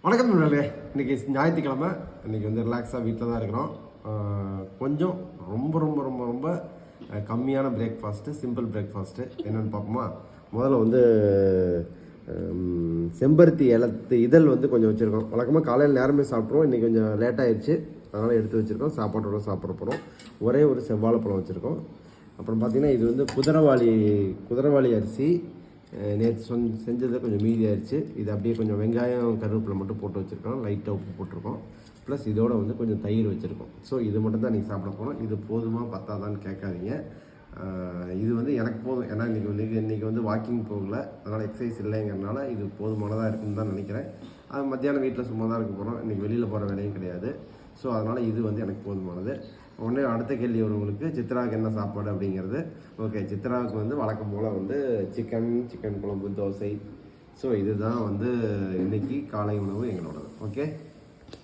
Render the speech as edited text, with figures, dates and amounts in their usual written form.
வணக்கம் நண்பர்களே. இன்றைக்கி ஞாயிற்றுக்கிழமை. இன்றைக்கி வந்து ரிலாக்ஸாக வீட்டில் தான் இருக்கிறோம். கொஞ்சம் ரொம்ப ரொம்ப ரொம்ப ரொம்ப கம்மியான பிரேக்ஃபாஸ்ட்டு, சிம்பிள் பிரேக்ஃபாஸ்ட்டு என்னென்னு பார்ப்போமா? முதல்ல வந்து செம்பருத்தி இதழ் வந்து கொஞ்சம் வச்சுருக்கோம். வழக்கமாக காலையில் நேரமே சாப்பிட்ருவோம். இன்றைக்கி கொஞ்சம் லேட்டாகிடுச்சு, அதனால் எடுத்து வச்சுருக்கோம். சாப்பாட்டோட சாப்பிட போகிறோம். ஒரே ஒரு செவ்வாழைப்பழம் வச்சுருக்கோம். அப்புறம் பார்த்திங்கன்னா இது வந்து குதிரவாளி அரிசி. நேற்று செஞ்சது கொஞ்சம் மீதி ஆயிடுச்சு. இது அப்படியே கொஞ்சம் வெங்காயம் கருவேப்பிலை மட்டும் போட்டு வச்சுருக்கோம். லைட்டாக உப்பு போட்டிருக்கோம். ப்ளஸ் இதோட வந்து கொஞ்சம் தயிர் வச்சுருக்கோம். ஸோ இது மட்டும் தான் நீங்கள் சாப்பிட போகிறோம். இது போதுமா பத்தாதான்னு கேட்காதீங்க. இது வந்து எனக்கு போதும். ஏன்னா இன்றைக்கி வந்து வாக்கிங் போகல, அதனால் எக்ஸசைஸ் இல்லைங்கிறதுனால இது போதுமானதாக இருக்குன்னு தான் நினைக்கிறேன். அது மத்தியானம் வீட்டில் சும்மா தான் இருக்க போகிறோம். இன்றைக்கி வெளியில் போகிற வேலையும் கிடையாது. ஸோ அதனால் இது வந்து எனக்கு போதுமானது. உடனே அடுத்த கேள்வி வருவங்களுக்கு சித்ராவுக்கு என்ன சாப்பாடு அப்படிங்கிறது. ஓகே, சித்ராவுக்கு வந்து வழக்கம் போல் வந்து சிக்கன் குழம்பு, தோசை. ஸோ இதுதான் வந்து இன்றைக்கி காலை உணவு எங்களோடது. ஓகே.